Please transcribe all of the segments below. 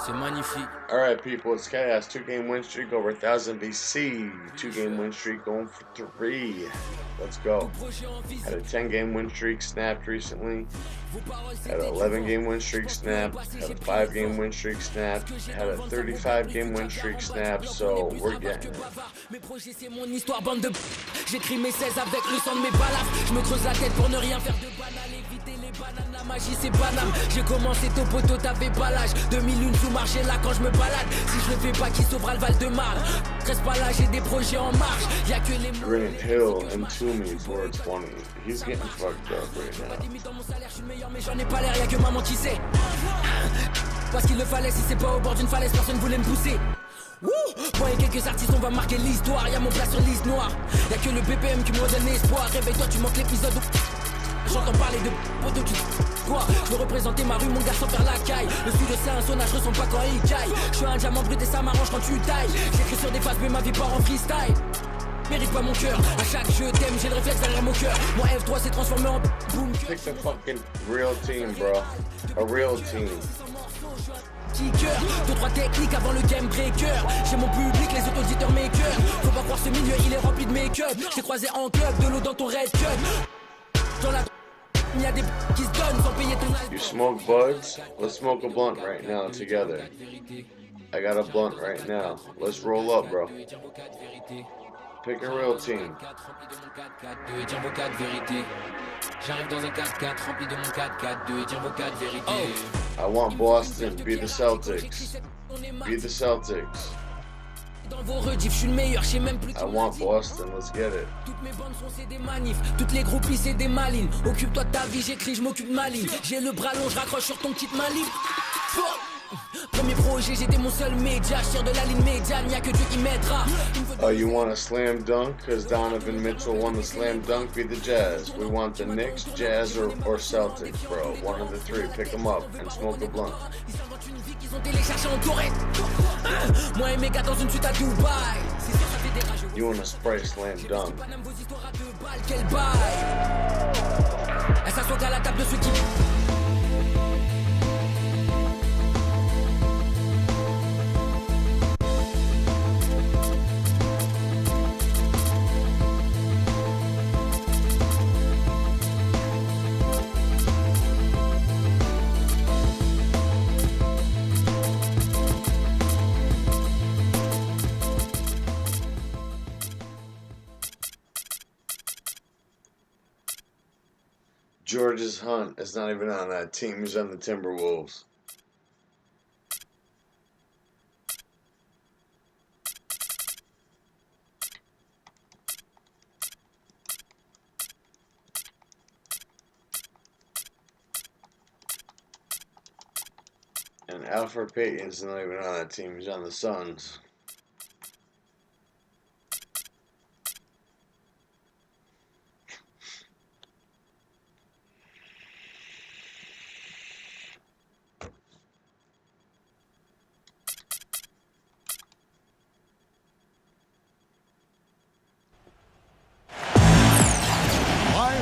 C'est magnifique. All right, people, it's Chaos. 2-game win streak over 1,000 BC. 2-game win streak going for 3. Let's go. Had a 10-game win streak snapped recently. Had an 11-game win streak snapped. Had a 5-game win streak snapped. Had a 35-game win streak snapped. So we're getting it. J'écris mes 16 avec le sang de mes balafres. Je me creuse la tête pour ne rien faire de banal. Éviter les bananes, la magie c'est banal. J'ai commencé tôt poteau, t'avais pas l'âge. 2001 sous marché là quand je me balade. Si je le fais pas, qui sauvera le Val-de-Marne? Reste pas là, j'ai des projets en marche. Y'a que les Grant Hill and Toomey for 20. He's getting fucked up right now. Dans mon salaire, je suis meilleur, mais j'en ai pas l'air. Y'a que maman qui sait. Parce qu'il le fallait, si c'est pas au bord d'une falaise, personne voulait me pousser. Moi et quelques artistes, on va marquer l'histoire. Y'a mon plat sur liste noire. Y'a que le BPM qui me redonne espoir. Réveille-toi, tu manques l'épisode où j'entends parler de poteau qui quoi. Je veux représenter ma rue, mon gars, sans faire la caille. Le sud c'est un sauna, je ressens pas quand il caille. Je suis un diamant brut et ça m'arrange quand tu tailles. J'écris sur des faces, mais ma vie part en freestyle. Mérite pas mon cœur, à chaque jeu t'aime, j'ai le réflexe derrière mon cœur. Mon F3 s'est transformé en boom. Pick the fucking real team, bro. A real team. Kicker, 2-3 techniques avant le game breaker. J'ai mon public, les auditeurs mes cœurs. Faut pas croire ce milieu, il est rempli de make-up. J'ai croisé en club, de l'eau dans ton red cup. Dans la y'a des qui se donnent sans payer ton âge. You smoke buds? Let's smoke a blunt right now together. I got a blunt right now. Let's roll up, bro. Pick a real team. J'arrive dans un 4-4 rempli de mon 4-4-2 et dire vos 4 vérités. I want Boston. Be the Celtics. Be the Celtics. Dans vos rediffs, je suis le meilleur, je sais même plus. I want Boston. Let's get it. Toutes mes bandes sont c'est des manifs, toutes les groupies c'est des malines. Occupe-toi de ta vie, j'écris, je m'occupe de ma ligne. J'ai le bras long, je raccroche sur ton kit ma ligne. Premier projet, j'étais mon seul média. Je tire de la ligne médiane, y'a que Dieu qui m'aidera. Oh, you want a slam dunk? Cause Donovan Mitchell won the slam dunk. Be the Jazz. We want the Knicks, Jazz, or Celtics, bro. One of the three. Pick them up and smoke a blunt. Ils inventent une vie qu'ils ont téléchargée en Corée. Moi et mes gars dans une suite à Dubaï. C'est sûr, ça fait des rageux. You want a spray slam dunk? Pas même vos histoires à 2 balles, quel bail. Elle s'assoit qu'à la table de ceux qui. George's Hunt is not even on that team. He's on the Timberwolves. And Alfred Payton's not even on that team. He's on the Suns.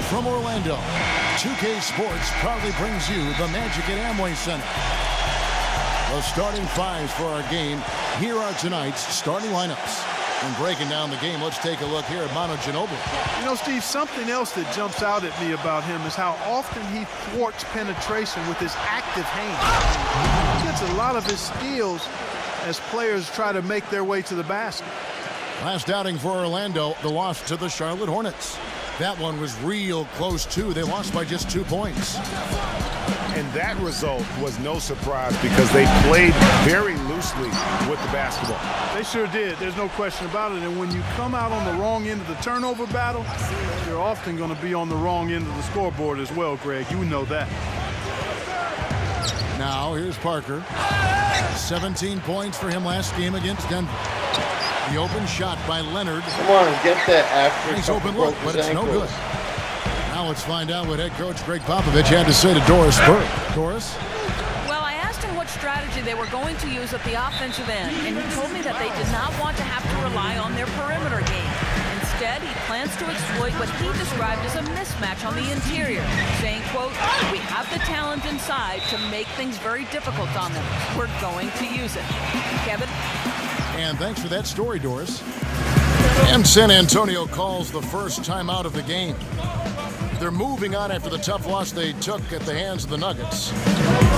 From Orlando, 2K Sports proudly brings you the Magic at Amway Center. The starting fives for our game. Here are tonight's starting lineups. And breaking down the game, let's take a look here at Manu Ginobili. You know, Steve, something else that jumps out at me about him is how often he thwarts penetration with his active hands. He gets a lot of his steals as players try to make their way to the basket. Last outing for Orlando, the loss to the Charlotte Hornets. That one was real close, too. They lost by just 2 points. And that result was no surprise because they played very loosely with the basketball. They sure did. There's no question about it. And when you come out on the wrong end of the turnover battle, you're often going to be on the wrong end of the scoreboard as well, Greg. You know that. Now, here's Parker. 17 points for him last game against Denver. The open shot by Leonard. Come on, get that after. Nice open look, but it's no good. Now let's find out what head coach Greg Popovich had to say to Doris Burke. Doris? Well, I asked him what strategy they were going to use at the offensive end, and he told me that they did not want to have to rely on their perimeter game. Instead, he plans to exploit what he described as a mismatch on the interior, saying, quote, "We have the talent inside to make things very difficult on them. We're going to use it." Kevin? And thanks for that story, Doris. And San Antonio calls the first timeout of the game. They're moving on after the tough loss they took at the hands of the Nuggets.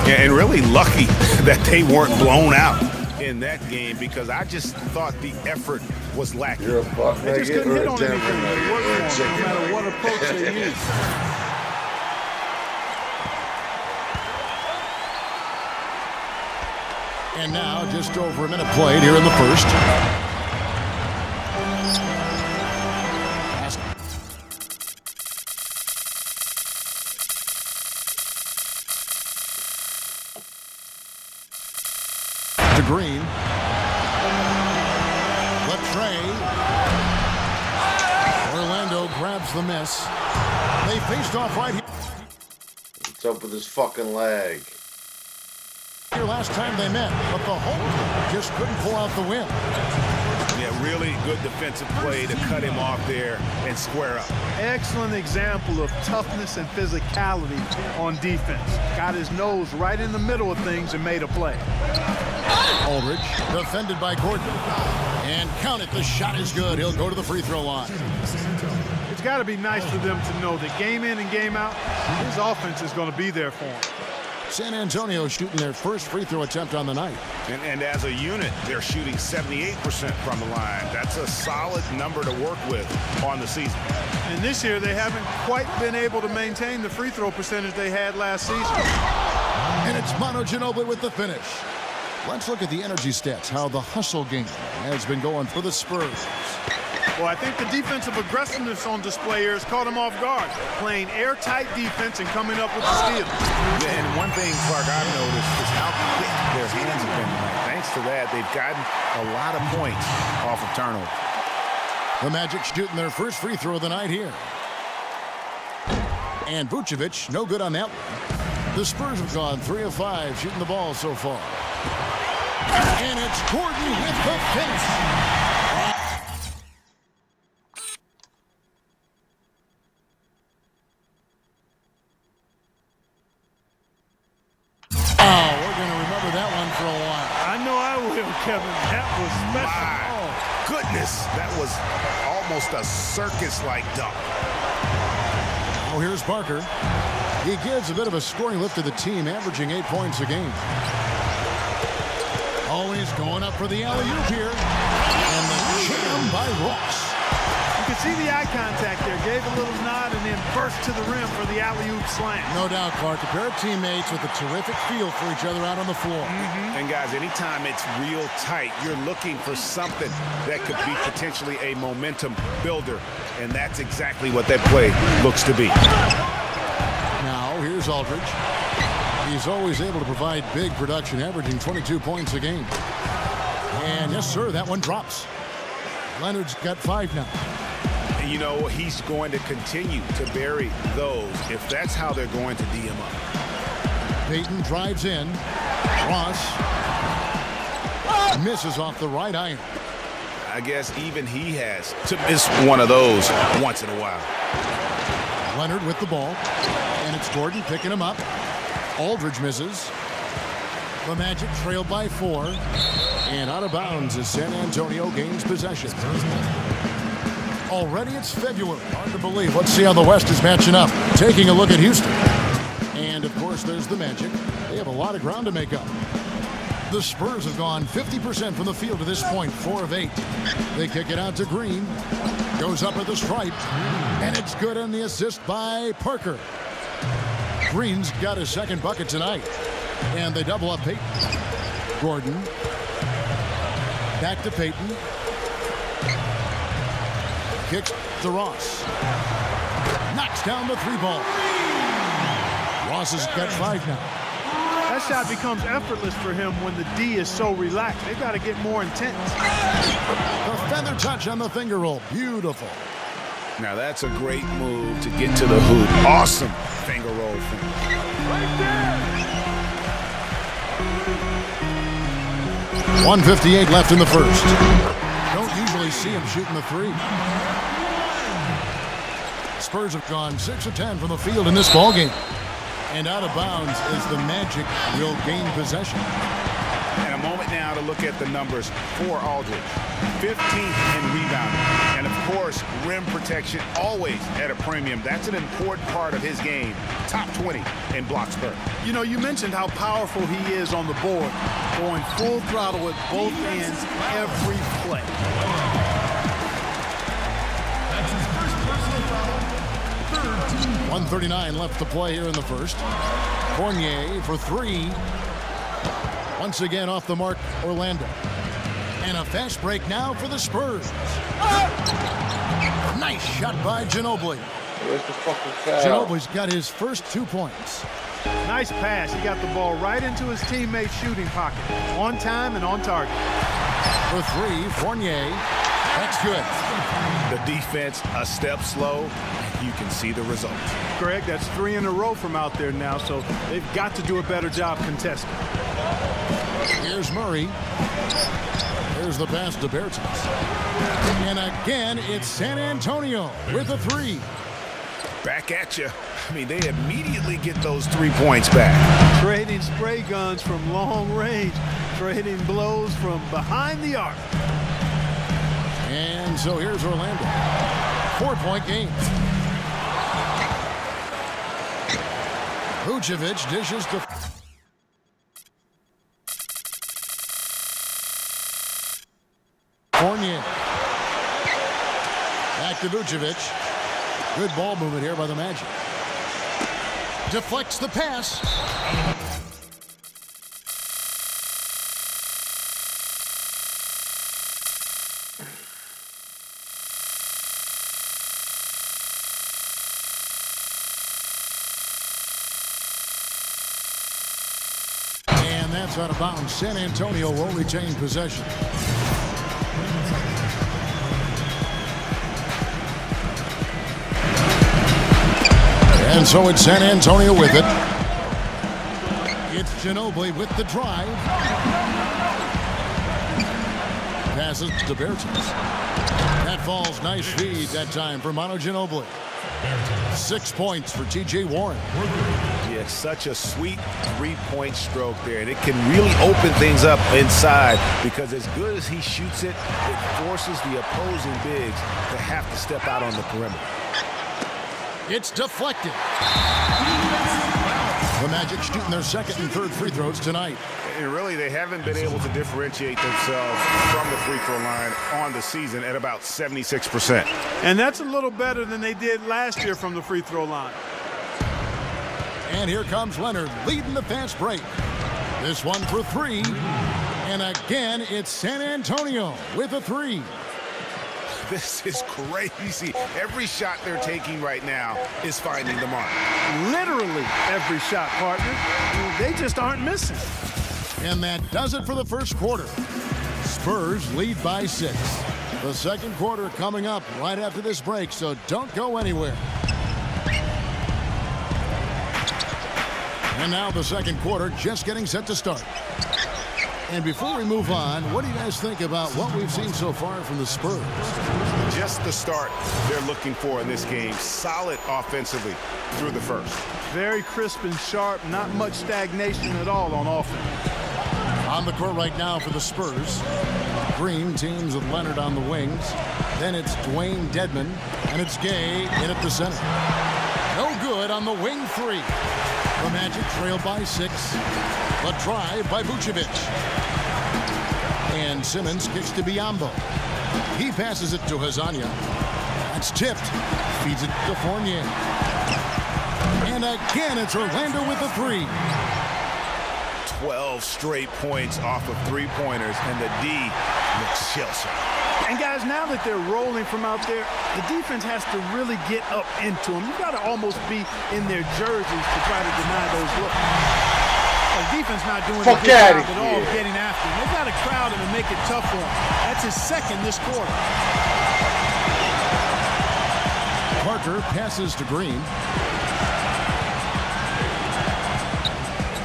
Yeah, and really lucky that they weren't blown out in that game, because I just thought the effort was lacking. You're a fuck They just nugget couldn't or hit a on Denver anything that nugget worked or a for them, chicken no matter nugget. what approach they used. And now, just over a minute played here in the first. To Green. Latrey. Orlando grabs the miss. They faced off right here. What's up with his fucking leg? Last time they met, but the home team just couldn't pull out the win. Yeah, really good defensive play to cut him off there and square up. Excellent example of toughness and physicality on defense. Got his nose right in the middle of things and made a play. Aldridge, defended by Gordon. And count it, the shot is good. He'll go to the free throw line. It's got to be nice for them to know that game in and game out, his offense is going to be there for him. San Antonio shooting their first free throw attempt on the night. And as a unit, they're shooting 78% from the line. That's a solid number to work with on the season. And this year, they haven't quite been able to maintain the free throw percentage they had last season. And it's Manu Ginobili with the finish. Let's look at the energy stats, how the hustle game has been going for the Spurs. Well, I think the defensive aggressiveness on display here has caught him off guard, playing airtight defense and coming up with the steal. And one thing, Clark, I've noticed is how quick their hands have been tonight. Thanks to that, they've gotten a lot of points off of turnover. The Magic shooting their first free throw of the night here. And Vucevic, no good on that one. The Spurs have gone 3 of 5 shooting the ball so far. And it's Gordon with the finish. Oh, we're going to remember that one for a while. I know I will, Kevin. That was special. My goodness, that was almost a circus-like dunk. Oh, here's Parker. He gives a bit of a scoring lift to the team, averaging 8 points a game. Always going up for the alley-oop here. And the jam by Ross. You can see the eye contact there. Gave a little nod and then burst to the rim for the alley-oop slam. No doubt, Clark. A pair of teammates with a terrific feel for each other out on the floor. And guys, anytime it's real tight, you're looking for something that could be potentially a momentum builder. And that's exactly what that play looks to be. Now, here's Aldridge. He's always able to provide big production, averaging 22 points a game. And yes, sir, that one drops. Leonard's got 5 now. You know, he's going to continue to bury those if that's how they're going to D him up. Payton drives in. Ross misses off the right iron. I guess even he has to miss one of those once in a while. Leonard with the ball. And it's Gordon picking him up. Aldridge misses. The Magic trailed by 4. And out of bounds as San Antonio gains possession. Already it's February. Hard to believe. Let's see how the West is matching up. Taking a look at Houston. And, of course, there's the Magic. They have a lot of ground to make up. The Spurs have gone 50% from the field to this point, 4 of 8. They kick it out to Green. Goes up at the stripe. And it's good on the assist by Parker. Green's got his second bucket tonight. And they double up Payton. Gordon. Back to Payton. Kicks to Ross. Knocks down the 3-ball. Ross has got 5 now. That shot becomes effortless for him when the D is so relaxed. They've got to get more intense. The feather touch on the finger roll. Beautiful. Now that's a great move to get to the hoop. Awesome finger roll finish. Right there. 1:58 left in the first. Don't usually see him shooting the 3. Spurs have gone 6 of 10 from the field in this ballgame. And out of bounds as the Magic will gain possession. And a moment now to look at the numbers for Aldridge. 15th in rebounding. And, of course, rim protection always at a premium. That's an important part of his game. Top 20 in block spurt. You know, you mentioned how powerful he is on the board, going full throttle at both ends every play. 1:39 left to play here in the first. Fournier for three. Once again off the mark, Orlando. And a fast break now for the Spurs. Nice shot by Ginobili. Where's the fucking foul? Ginobili's got his first 2 points. Nice pass. He got the ball right into his teammate's shooting pocket. On time and on target. For three, Fournier. That's good. The defense a step slow. You can see the results. Greg, that's 3 in a row from out there now, so they've got to do a better job contesting. Here's Murray. Here's the pass to Bertans. And again, it's San Antonio with a three. Back at you. I mean, they immediately get those 3 points back. Trading spray guns from long range. Trading blows from behind the arc. And so here's Orlando. 4-point game. Vucevic dishes to Fournier. Back to Vucevic. Good ball movement here by the Magic. Deflects the pass. And that's out of bounds. San Antonio will retain possession. And so it's San Antonio with it. It's Ginobili with the drive. Passes to Bertans. That falls. Nice feed that time for Manu Ginobili. 6 points for T.J. Warren. Yeah, such a sweet three-point stroke there. And it can really open things up inside because as good as he shoots it, it forces the opposing bigs to have to step out on the perimeter. It's deflected. The Magic shooting their second and third free throws tonight. And really, they haven't been able to differentiate themselves from the free throw line on the season at about 76%. And that's a little better than they did last year from the free throw line. And here comes Leonard leading the fast break. This one for three. And again, it's San Antonio with a three. This is crazy. Every shot they're taking right now is finding the mark. Literally every shot, partner. They just aren't missing. And that does it for the first quarter. Spurs lead by 6. The second quarter coming up right after this break, so don't go anywhere. And now the second quarter just getting set to start. And before we move on, what do you guys think about what we've seen so far from the Spurs? Just the start they're looking for in this game. Solid offensively through the first. Very crisp and sharp. Not much stagnation at all on offense. On the court right now for the Spurs. Green teams with Leonard on the wings. Then it's Dwayne Dedmon. And it's Gay in at the center. No good on the wing three. The Magic trail by 6. The drive by Vucevic. And Simmons kicks to Biyombo. He passes it to Hazania. That's tipped. Feeds it to Fournier. And again, it's Orlando with the three. 12 straight points off of three-pointers, and the D looks shell-shocked. And guys, now that they're rolling from out there, the defense has to really get up into them. You've got to almost be in their jerseys to try to deny those looks. The defense not doing a good job at all of getting after him. They've got to crowd him and make it tough for him. That's his second this quarter. Parker passes to Green.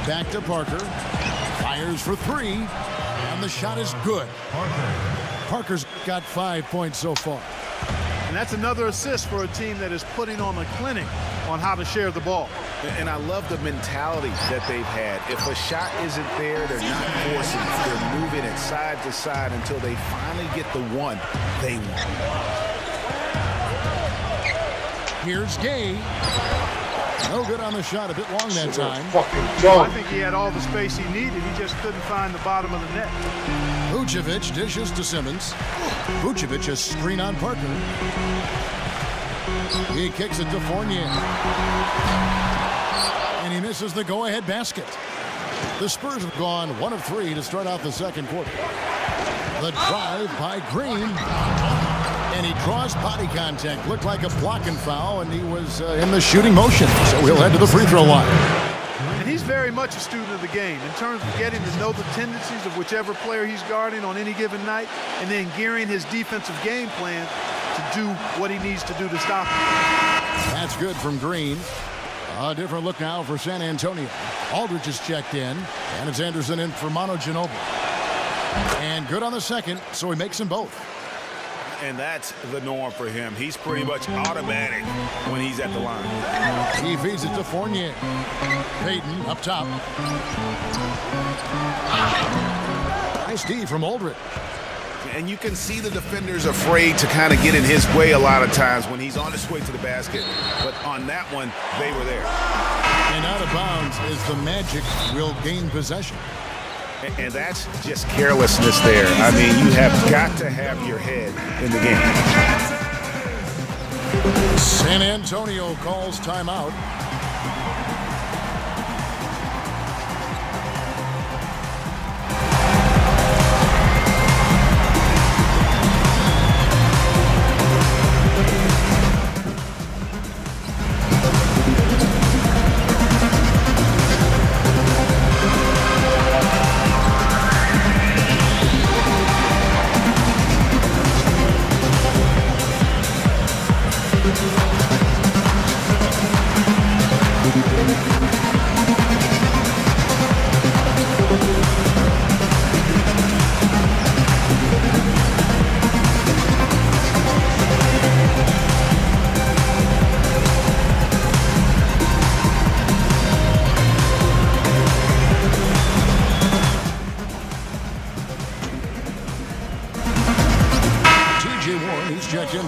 Back to Parker. Fires for three. And the shot is good. Parker's got 5 points so far. And that's another assist for a team that is putting on a clinic on how to share the ball. And I love the mentality that they've had. If a shot isn't there, they're not forcing it. They're moving it side to side until they finally get the one they want. Here's Gay. No good on the shot, a bit long that time. I think he had all the space he needed. He just couldn't find the bottom of the net. Vucevic dishes to Simmons. Vucevic has screen on Parker. He kicks it to Fournier. And he misses the go-ahead basket. The Spurs have gone 1 of 3 to start out the second quarter. The drive by Green. And he draws body contact. Looked like a blocking foul, and he was in the shooting motion. So he'll head to the free throw line. And he's very much a student of the game in terms of getting to know the tendencies of whichever player he's guarding on any given night, and then gearing his defensive game plan to do what he needs to do to stop him. That's good from Green. A different look now for San Antonio. Aldridge is checked in, and it's Anderson in for Manu Ginobili. And good on the second, so he makes them both. And that's the norm for him. He's pretty much automatic when he's at the line. He feeds it to Fournier. Payton up top. Nice D from Aldridge. And you can see the defenders afraid to kind of get in his way a lot of times when he's on his way to the basket. But on that one, they were there. And out of bounds is the Magic will gain possession. And that's just carelessness there. I mean, you have got to have your head in the game. San Antonio calls timeout.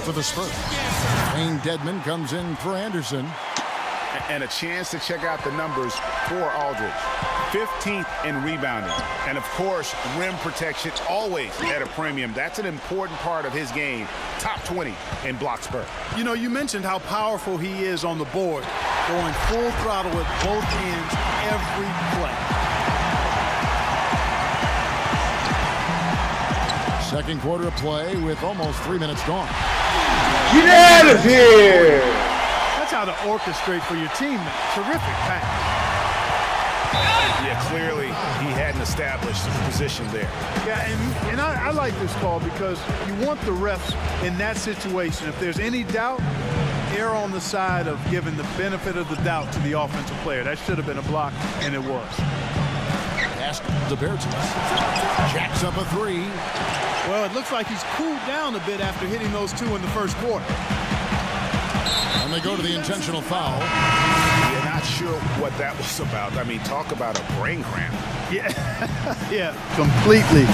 For the Spurs. Wayne Dedmon comes in for Anderson. And a chance to check out the numbers for Aldridge. 15th in rebounding. And, of course, rim protection always at a premium. That's an important part of his game. Top 20 in block spur. You know, you mentioned how powerful he is on the board. Going full throttle with both ends every play. Second quarter of play with almost 3 minutes gone. Get out of here! That's how to orchestrate for your teammates. Terrific pass. Yeah, clearly he hadn't established his position there. Yeah, and I like this call because you want the refs in that situation. If there's any doubt, err on the side of giving the benefit of the doubt to the offensive player. That should have been a block, and it was. Pass to Bertens. Jacks up a three. Well, it looks like he's cooled down a bit after hitting those two in the first quarter. And they go to the intentional foul. You're not sure what that was about. I mean, talk about a brain cramp. Yeah, yeah, completely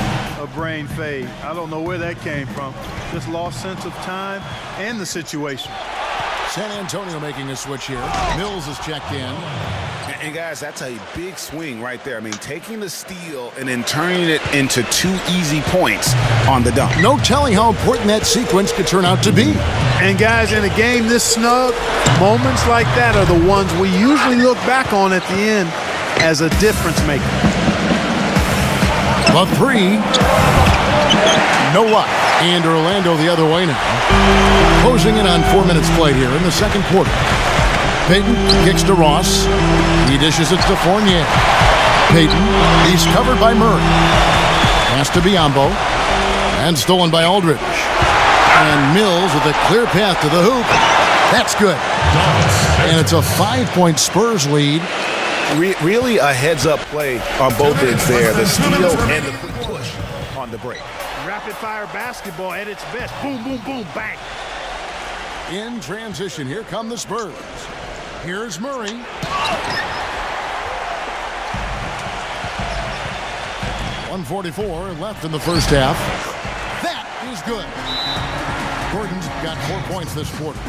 a brain fade. I don't know where that came from. Just lost sense of time and the situation. San Antonio making a switch here. Mills is checked in. And guys, that's a big swing right there. I mean, taking the steal and then turning it into 2 easy points on the dunk. No telling how important that sequence could turn out to be. And guys, in a game this snug, moments like that are the ones we usually look back on at the end as a difference maker. A three. No luck. And Orlando the other way now. Closing in on 4 minutes played here in the second quarter. Payton kicks to Ross. He dishes it to Fournier. Payton, he's covered by Murray. Pass to Biyombo. And stolen by Aldridge. And Mills with a clear path to the hoop. That's good. And it's a 5-point Spurs lead. Really a heads-up play on both ends there. The steal and the quick push on the break. Rapid-fire basketball at its best. Boom, boom, boom, bang. In transition, here come the Spurs. Here's Murray. .144 left in the first half. That is good. Gordon's got 4 points this quarter.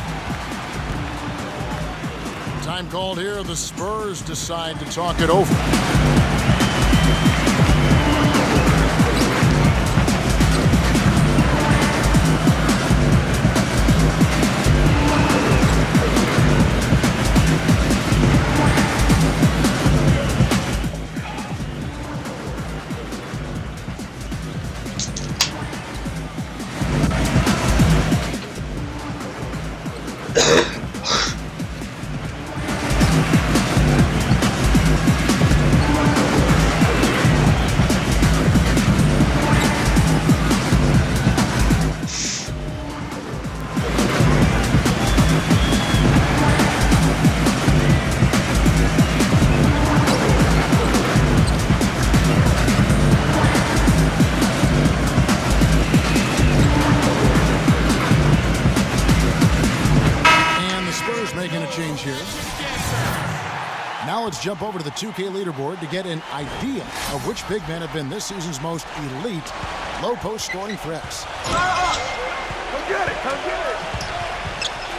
Time called here. The Spurs decide to talk it over. Now let's jump over to the 2K leaderboard to get an idea of which big men have been this season's most elite low-post scoring threats. Come get it, come get it.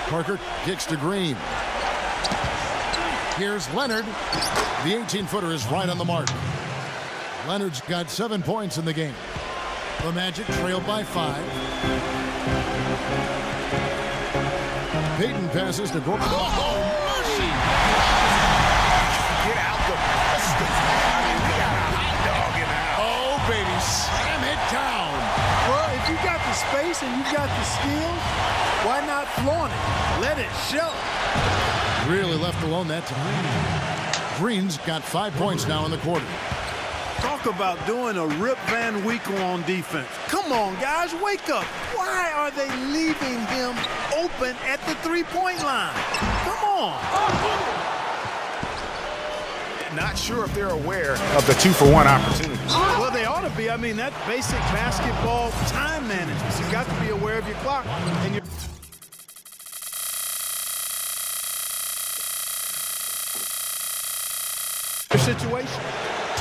Parker kicks to Green. Here's Leonard. The 18-footer is right on the mark. Leonard's got 7 points in the game. The Magic trail by 5. Payton passes to Gordon. Oh, mercy! Get out the basket. I mean, we got a hot dog in the house. Oh, baby, slam it down. Well, if you got the space and you got the skills, why not flaunt it? Let it show. Really left alone that time. Green's got 5 points now in the quarter. Talk about doing a Rip Van Winkle on defense. Come on, guys, wake up. Why are they leaving him open at the three-point line? Come on. Not sure if they're aware of the 2-for-1 opportunity. Well, they ought to be. I mean, that basic basketball time management. You've got to be aware of your clock and your situation.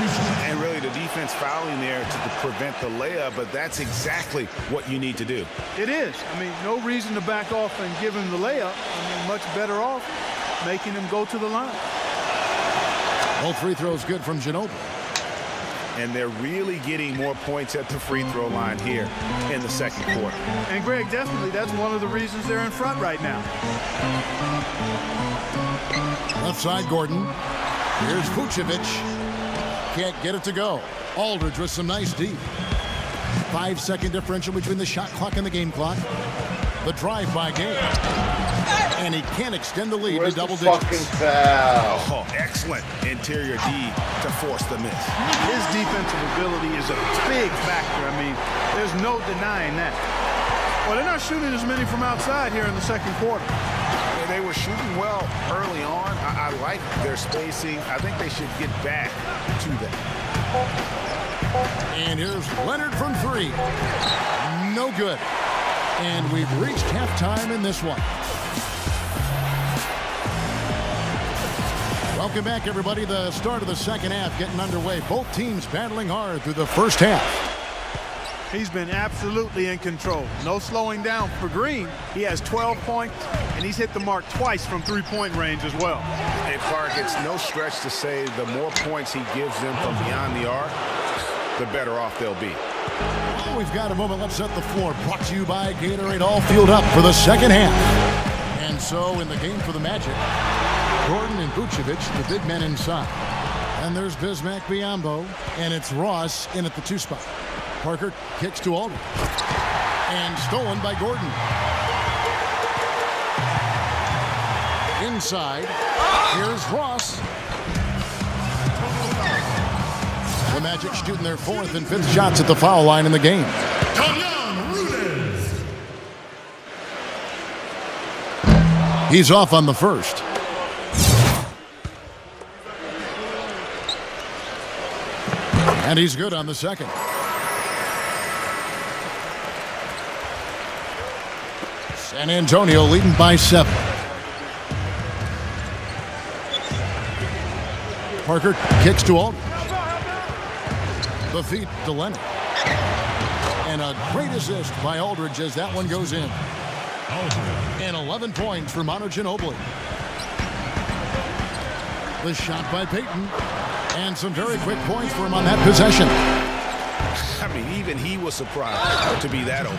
And really the defense fouling there to prevent the layup, but that's exactly what you need to do. It is. I mean, no reason to back off and give him the layup. I mean, much better off making him go to the line. Both free throws good from Ginobili. And they're really getting more points at the free throw line here in the second quarter. And Greg, definitely that's one of the reasons they're in front right now. Left side, Gordon. Here's Vucevic. Can't get it to go. Aldridge with some nice deep. 5-second differential between the shot clock and the game clock. The drive-by game. And he can't extend the lead to double digits. Fucking foul. Oh, excellent interior D to force the miss. His defensive ability is a big factor. I mean, there's no denying that. Well, they're not shooting as many from outside here in the second quarter. They were shooting well early on. I like their spacing. I think they should get back to that. And here's Leonard from 3. No good. And we've reached halftime in this one. Welcome back, everybody. The start of the second half getting underway. Both teams battling hard through the first half. He's been absolutely in control. No slowing down for Green. He has 12 points, and he's hit the mark twice from three-point range as well. And Clark, it's no stretch to say the more points he gives them from beyond the arc, the better off they'll be. Well, we've got a moment. Let's set the floor. Brought to you by Gatorade. All fueled up for the second half. And so in the game for the Magic, Gordon and Vucevic, the big men inside. And there's Bismack Biyombo, and it's Ross in at the 2 spot. Parker kicks to Aldridge. And stolen by Gordon. Inside, here's Ross. The Magic shooting their 4th and 5th shots at the foul line in the game. He's off on the first. And he's good on the second. San Antonio leading by 7. Parker kicks to Aldridge. The feed to Leonard. And a great assist by Aldridge as that one goes in. And 11 points for Manu Ginobili. The shot by Payton. And some very quick points for him on that possession. I mean, even he was surprised to be that open.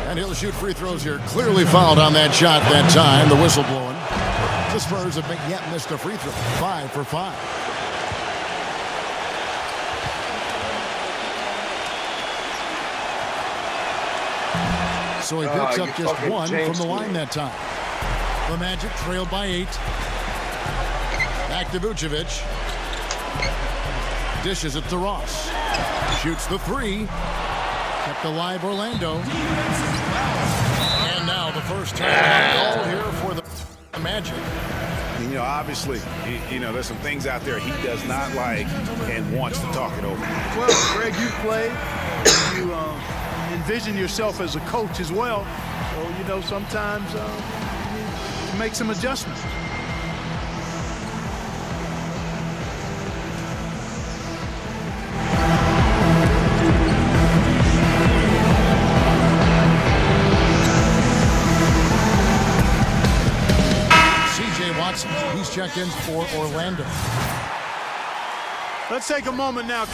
And he'll shoot free throws here. Clearly fouled on that shot that time. The whistle blowing. The Spurs have yet missed a free throw. 5 for 5. So he picks up just 1 from the line that time. The Magic trailed by 8. Back to Vucevic. Dishes it to Ross. Shoots the 3. Kept alive Orlando. And now the first time call here for the Magic. You know, obviously, you know, there's some things out there he does not like and wants to talk it over. Well, Greg, you played. You envision yourself as a coach as well. So, you know, sometimes you need to make some adjustments. He's checked in for Orlando. Let's take a moment now,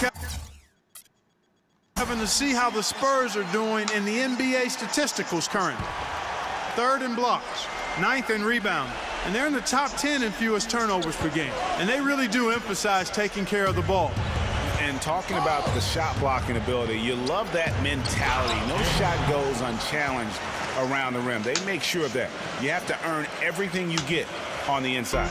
Kevin, to see how the Spurs are doing in the NBA statisticals currently. 3rd in blocks, 9th in rebound, and they're in the top 10 in fewest turnovers per game. And they really do emphasize taking care of the ball. And talking about the shot blocking ability, you love that mentality. No shot goes unchallenged around the rim. They make sure of that. You have to earn everything you get on the inside.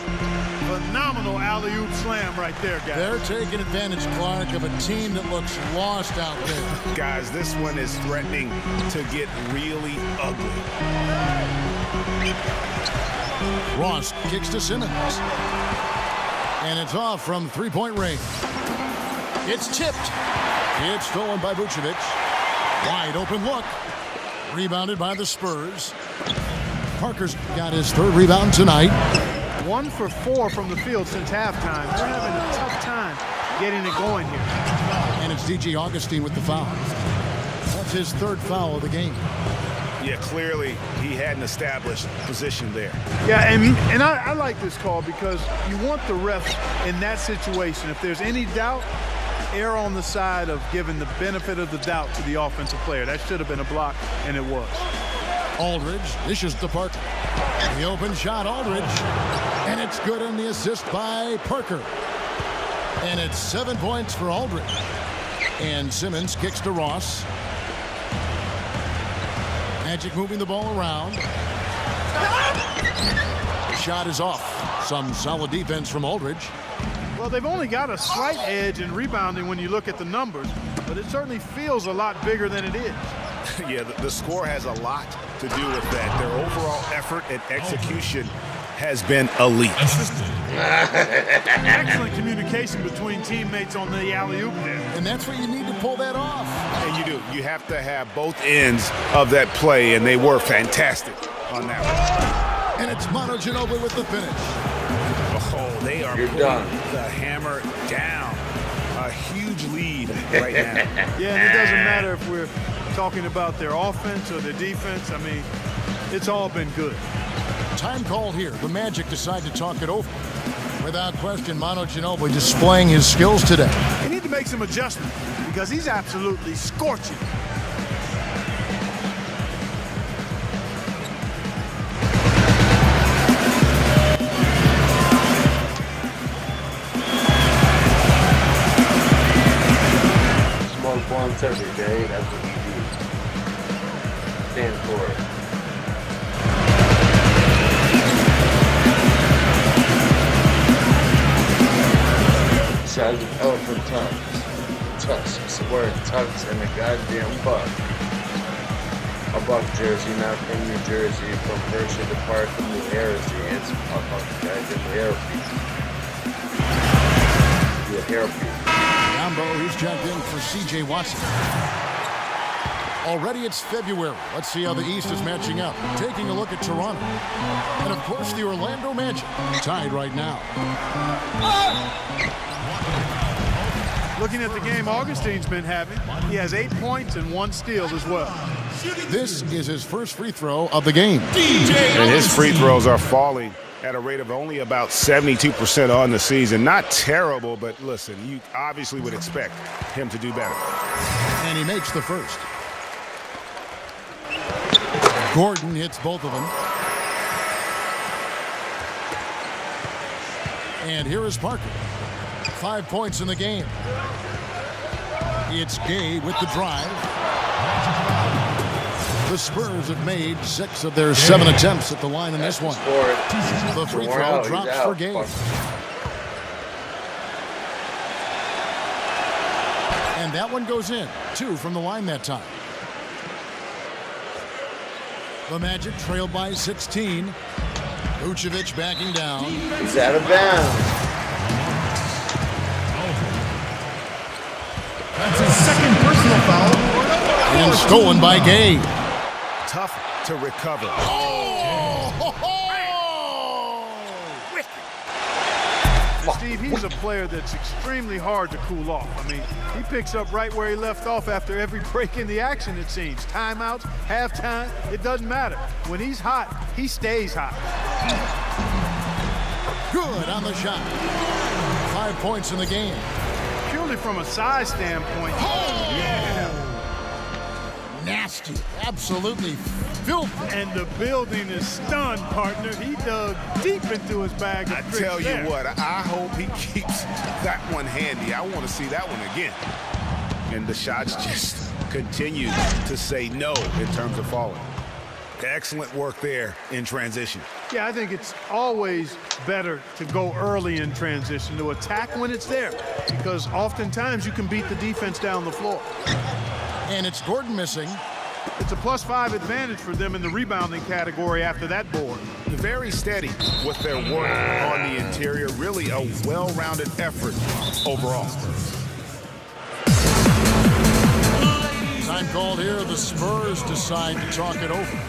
Phenomenal alley-oop slam right there, guys. They're taking advantage, Clark, of a team that looks lost out there. Guys, this one is threatening to get really ugly. Ross kicks to Simmons. And it's off from three-point range. It's tipped. It's stolen by Vucevic. Wide open look. Rebounded by the Spurs. Parker's got his 3rd rebound tonight. 1 for 4 from the field since halftime. They're having a tough time getting it going here. And it's DJ Augustine with the foul. That's his 3rd foul of the game. Yeah, clearly he had an established position there. Yeah, and I like this call because you want the refs in that situation. If there's any doubt, err on the side of giving the benefit of the doubt to the offensive player. That should have been a block, and it was. Aldridge dishes to Parker. The open shot, Aldridge. And it's good on the assist by Parker. And it's 7 points for Aldridge. And Simmons kicks to Ross. Magic moving the ball around. The shot is off. Some solid defense from Aldridge. Well, they've only got a slight edge in rebounding when you look at the numbers, but it certainly feels a lot bigger than it is. Yeah, the score has a lot to do with that. Their overall effort and execution has been elite. Excellent communication between teammates on the alley-oop there. And that's what you need to pull that off. And you do. You have to have both ends of that play, and they were fantastic on that one. And it's Manu Ginobili with the finish. Oh, they are putting the hammer down. A huge lead right now. Yeah, and it doesn't matter if we're talking about their offense or their defense. I mean, it's all been good. Time called here. The Magic decide to talk it over. Without question, Manu Ginobili displaying his skills today. They need to make some adjustments because he's absolutely scorching. Smoke blunts every day. That's what we do. Stand for it. Size of elephant tongues. Tusks. Word tucks in the goddamn buck. A buck jersey, not from New Jersey, from Hershey to Park from New Jersey. It's a buck goddamn hairpiece. Do a hairpiece. Gambo, he's checked in for C.J. Watson. Already it's February. Let's see how the East is matching up. Taking a look at Toronto. And, of course, the Orlando Magic. Tied right now. Looking at the game Augustine's been having, he has 8 points and 1 steal as well. This is his first free throw of the game. And his free throws are falling at a rate of only about 72% on the season. Not terrible, but listen, you obviously would expect him to do better. And he makes the first. Gordon hits both of them. And here is Parker. 5 points in the game. It's Gay with the drive. The Spurs have made 6 of their 7 attempts at the line in this one. The free throw drops for Gay. And that one goes in. 2 from the line that time. The Magic trailed by 16. Vucevic backing down. He's out of bounds. That's his second personal foul. And stolen by Gay. Tough to recover. Steve, he's a player that's extremely hard to cool off. I mean, he picks up right where he left off after every break in the action, it seems. Timeouts, halftime, it doesn't matter. When he's hot, he stays hot. Good on the shot. 5 points in the game. Purely from a size standpoint. Nasty. Absolutely filthy. And the building is stunned, partner. He dug deep into his bag of I tricks tell you there. what, I hope he keeps that one handy. I want to see that one again. And the shots just continue to say no in terms of falling. Excellent work there in transition. Yeah, I think it's always better to go early in transition, to attack when it's there, because oftentimes you can beat the defense down the floor. And it's Gordon missing. It's a +5 advantage for them in the rebounding category after that board. Very steady with their work on the interior. Really a well-rounded effort overall. Time called here. The Spurs decide to talk it over.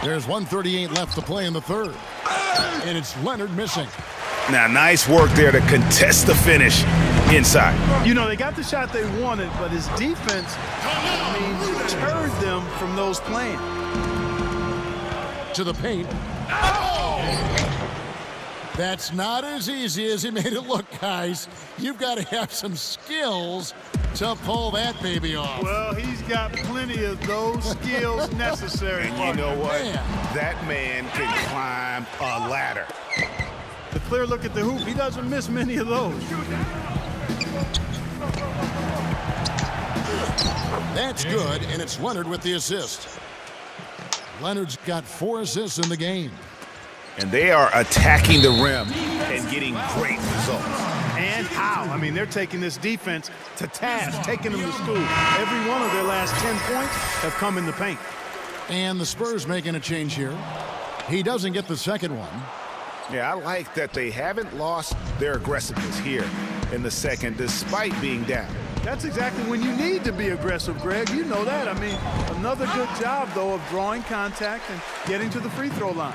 There's 1:38 left to play in the third. And it's Leonard missing. Now, nice work there to contest the finish inside. You know, they got the shot they wanted, but his defense, deterred them from those playing. To the paint. That's not as easy as he made it look, guys. You've got to have some skills to pull that baby off. Well, he's got plenty of those skills necessary. And you know what? That man can climb a ladder. The clear look at the hoop, he doesn't miss many of those. That's good, and it's Leonard with the assist. Leonard's got 4 assists in the game. And they are attacking the rim and getting great results. And how? I mean, they're taking this defense to task, taking them to school. Every one of their last 10 points have come in the paint. And the Spurs making a change here. He doesn't get the second one. Yeah, I like that they haven't lost their aggressiveness here in the second, despite being down. That's exactly when you need to be aggressive, Greg. You know that. I mean, another good job, though, of drawing contact and getting to the free throw line.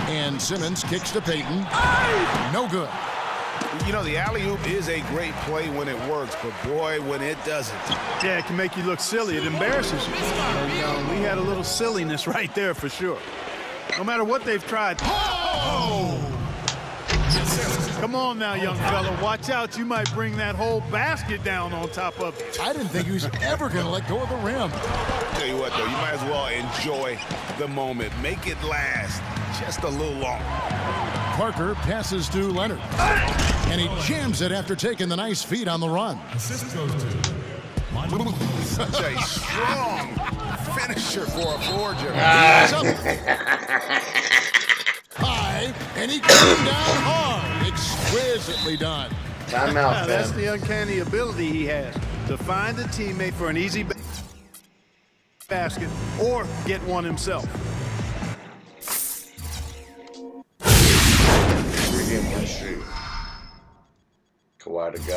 And Simmons kicks to Payton. No good. You know, the alley-oop is a great play when it works, but boy, when it doesn't. Yeah, it can make you look silly. It embarrasses you. And, we had a little silliness right there for sure. No matter what they've tried. Come on now, young fella. Watch out. You might bring that whole basket down on top of it. I didn't think he was ever going to let go of the rim. Tell you what, though, you might as well enjoy the moment. Make it last just a little longer. Parker passes to Leonard. And he jams it after taking the nice feed on the run. Assist goes to Such a strong finisher for a floor general. High, and he came down hard. Exquisitely done. Timeout, That's fam. the uncanny ability he has to find a teammate for an easy basket or get one himself. 3-game win streak. Kawhi to God.